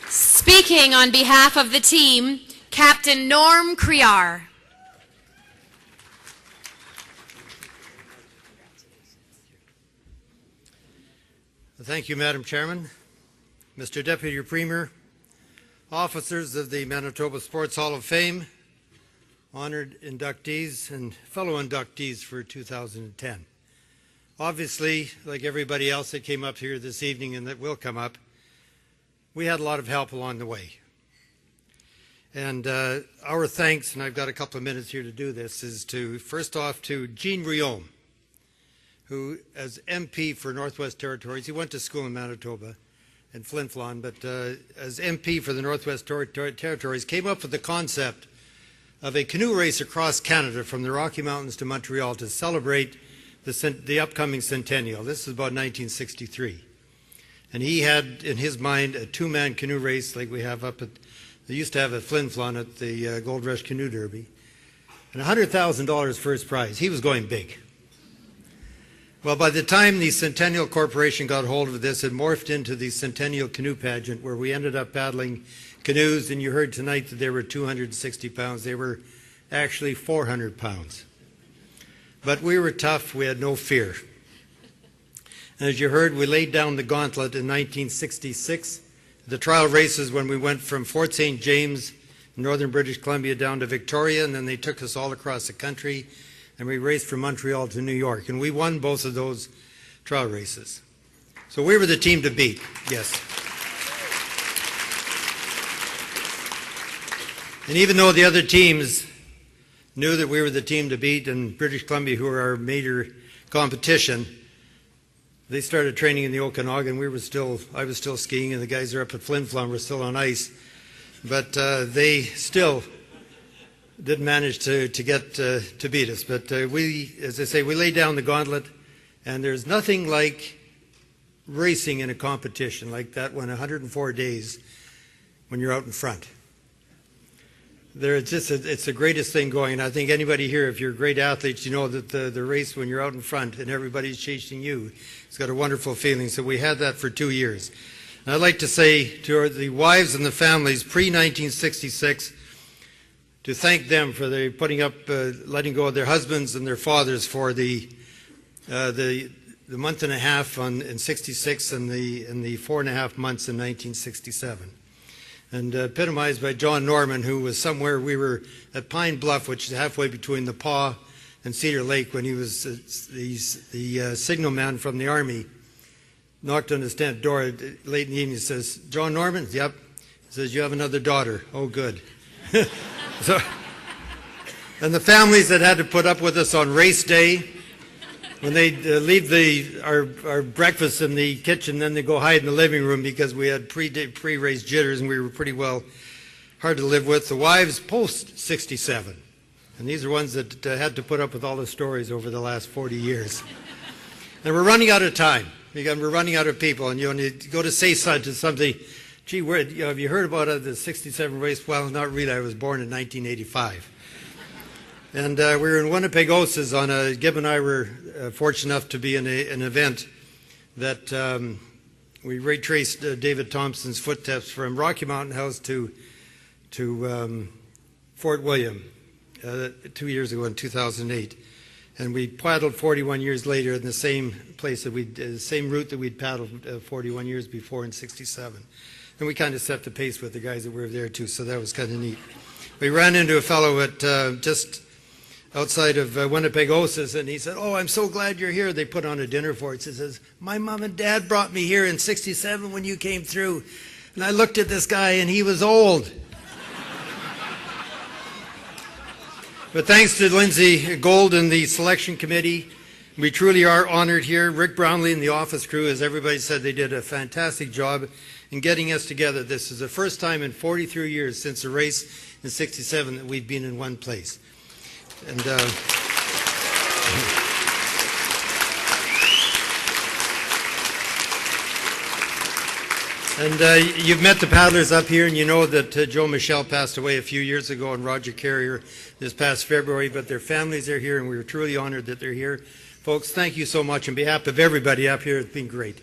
Speaking on behalf of the team, Captain Norm Criar. Thank you, Madam Chairman. Mr. Deputy Premier, officers of the Manitoba Sports Hall of Fame, honored inductees and fellow inductees for 2010. Obviously, like everybody else that came up here this evening and that will come up, we had a lot of help along the way. And our thanks, and I've got a couple of minutes here to do this, is to, first off, to Jean Riom, who, as MP for Northwest Territories, he went to school in Manitoba and Flin Flon, but as MP for the Northwest Territories, came up with the concept of a canoe race across Canada from the Rocky Mountains to Montreal to celebrate the upcoming centennial. This is about 1963. And he had in his mind a two-man canoe race like we have up at, they used to have at Flin Flon at the Gold Rush Canoe Derby, and $100,000 first prize. He was going big. Well, by the time the Centennial Corporation got hold of this, it morphed into the Centennial Canoe Pageant, where we ended up paddling canoes, and you heard tonight that they were 260 pounds. They were actually 400 pounds. But we were tough. We had no fear. And as you heard, we laid down the gauntlet in 1966. The trial races when we went from Fort St. James, northern British Columbia, down to Victoria, and then they took us all across the country, and we raced from Montreal to New York. And we won both of those trial races. So we were the team to beat, yes. And even though the other teams knew that we were the team to beat in British Columbia, who were our major competition, they started training in the Okanagan. I was still skiing, and the guys are up at Flin Flon were still on ice. But they still didn't manage to get to beat us. But we, as I say, we laid down the gauntlet, and there's nothing like racing in a competition like that when 104 days when you're out in front. It's the greatest thing going, and I think anybody here, if you're great athletes, you know that the race when you're out in front and everybody's chasing you, it's got a wonderful feeling. So we had that for 2 years. And I'd like to say to the wives and the families pre-1966, to thank them for the putting up, letting go of their husbands and their fathers for the month and a half in '66 and the 4.5 months in 1967. And epitomized by John Norman, who was somewhere, we were at Pine Bluff, which is halfway between the Paw and Cedar Lake, when he was the signal man from the Army, knocked on his tent door late in the evening. He says, "John Norman?" "Yep." He says, "You have another daughter." "Oh, good." So, and the families that had to put up with us on race day, when they leave our breakfast in the kitchen, then they go hide in the living room because we had pre-race jitters and we were pretty well hard to live with. The wives post 67, and these are ones that had to put up with all the stories over the last 40 years. And we're running out of time. We're running out of people, and you go to say to somebody, "Gee, have you heard about the 67 race?" "Well, not really. I was born in 1985. And we were in Winnipeg Osas Gib and I were fortunate enough to be in an event that we retraced David Thompson's footsteps from Rocky Mountain House to Fort William 2 years ago in 2008. And we paddled 41 years later in the same place the same route that we'd paddled 41 years before in '67. And we kind of set the pace with the guys that were there too, so that was kind of neat. We ran into a fellow at just outside of Winnipeg Osas, and he said, "Oh, I'm so glad you're here." They put on a dinner for us. He says, "My mom and dad brought me here in '67 when you came through." And I looked at this guy, and he was old. But thanks to Lindsay Gold and the selection committee, we truly are honored here. Rick Brownlee and the office crew, as everybody said, they did a fantastic job in getting us together. This is the first time in 43 years since the race in '67 that we've been in one place. And you've met the paddlers up here, and you know that Joe Michelle passed away a few years ago and Roger Carrier this past February, but their families are here, and we were truly honored that they're here. Folks, thank you so much on behalf of everybody up here. It's been great.